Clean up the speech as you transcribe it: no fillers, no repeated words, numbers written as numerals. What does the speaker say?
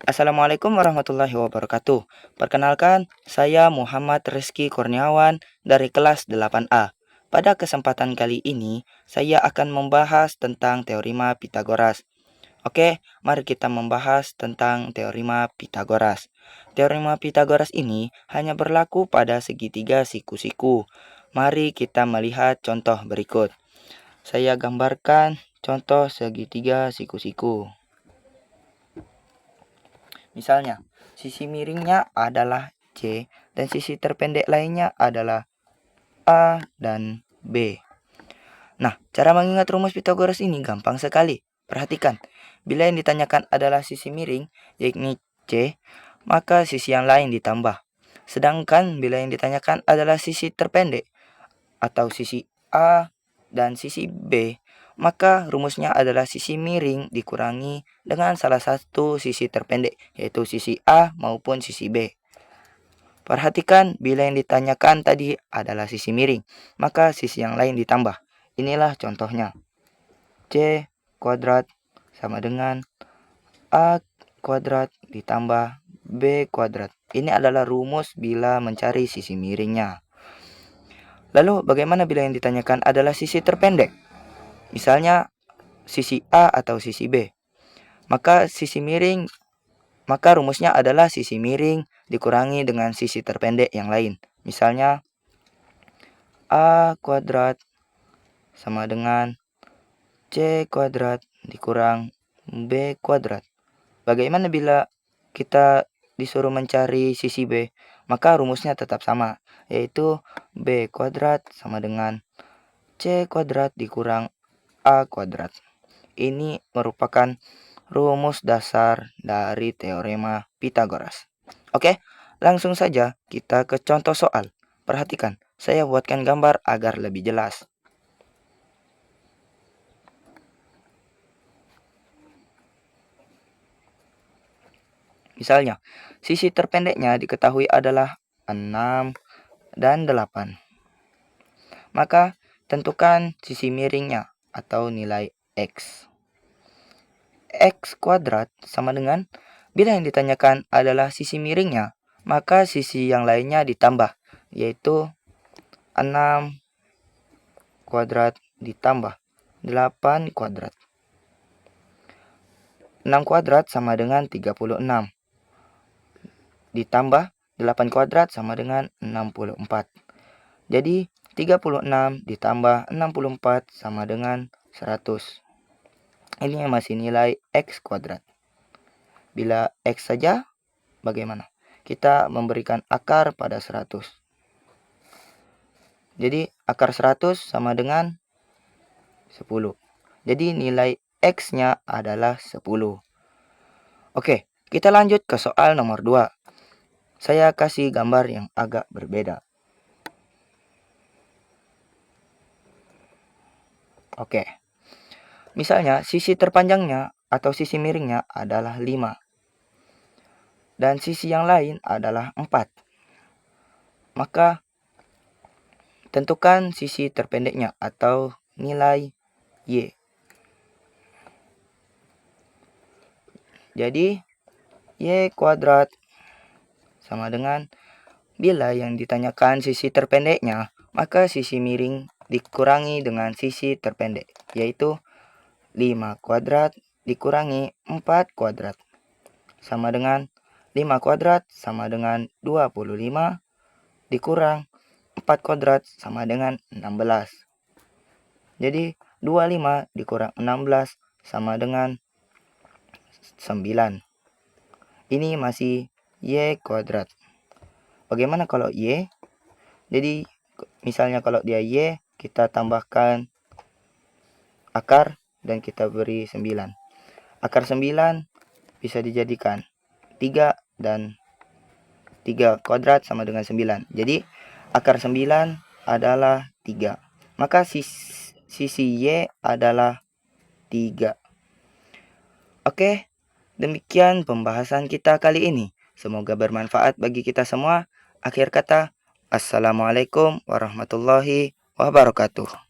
Assalamualaikum warahmatullahi wabarakatuh. Perkenalkan, saya Muhammad Rizky Kurniawan dari kelas 8A. Pada kesempatan kali ini, saya akan membahas tentang teorema Pitagoras. Oke, mari kita membahas tentang teorema Pitagoras. Teorema Pitagoras ini hanya berlaku pada segitiga siku-siku. Mari kita melihat contoh berikut. Saya gambarkan contoh segitiga siku-siku. Misalnya, sisi miringnya adalah C dan sisi terpendek lainnya adalah A dan B. Nah, cara mengingat rumus Pitagoras ini gampang sekali. Perhatikan, bila yang ditanyakan adalah sisi miring, yakni C, maka sisi yang lain ditambah. Sedangkan bila yang ditanyakan adalah sisi terpendek atau sisi A dan sisi B, maka rumusnya adalah sisi miring dikurangi dengan salah satu sisi terpendek, yaitu sisi A maupun sisi B. Perhatikan, bila yang ditanyakan tadi adalah sisi miring, maka sisi yang lain ditambah. Inilah contohnya. C kuadrat sama dengan A kuadrat ditambah B kuadrat. Ini adalah rumus bila mencari sisi miringnya. Lalu bagaimana bila yang ditanyakan adalah sisi terpendek? Misalnya sisi A atau sisi B. Maka rumusnya adalah sisi miring dikurangi dengan sisi terpendek yang lain. Misalnya A kuadrat sama dengan C kuadrat dikurang B kuadrat. Bagaimana bila kita disuruh mencari sisi B? Maka rumusnya tetap sama, yaitu B kuadrat sama dengan C kuadrat dikurang A kuadrat. Ini merupakan rumus dasar dari teorema Pitagoras. Oke, langsung saja kita ke contoh soal. Perhatikan, saya buatkan gambar agar lebih jelas. Misalnya, sisi terpendeknya diketahui adalah 6 dan 8. Maka tentukan sisi miringnya atau nilai X. X kuadrat sama dengan, bila yang ditanyakan adalah sisi miringnya, maka sisi yang lainnya ditambah, yaitu 6 kuadrat ditambah 8 kuadrat. 6 kuadrat sama dengan 36. Ditambah 8 kuadrat sama dengan 64. Jadi 36 ditambah 64 sama dengan 100. Ini masih nilai X kuadrat. Bila X saja, bagaimana? Kita memberikan akar pada 100. Jadi akar 100 sama dengan 10. Jadi nilai X-nya adalah 10. Oke, kita lanjut ke soal nomor 2. Saya kasih gambar yang agak berbeda. Oke. Misalnya sisi terpanjangnya atau sisi miringnya adalah 5. Dan sisi yang lain adalah 4. Maka tentukan sisi terpendeknya atau nilai Y. Jadi Y kuadrat sama dengan, bila yang ditanyakan sisi terpendeknya, maka sisi miring dikurangi dengan sisi terpendek, yaitu 5 kuadrat dikurangi 4 kuadrat sama dengan 5 kuadrat sama dengan 25 dikurang 4 kuadrat sama dengan 16. Jadi 25 dikurang 16 sama dengan 9. Ini masih Y kuadrat. Bagaimana kalau Y? Jadi misalnya kalau dia Y, kita tambahkan akar dan kita beri 9. Akar 9 bisa dijadikan 3 dan 3 kuadrat sama dengan 9. Jadi akar 9 adalah 3. Maka sisi Y adalah 3. Oke, demikian pembahasan kita kali ini. Semoga bermanfaat bagi kita semua. Akhir kata, Assalamualaikum warahmatullahi wabarakatuh.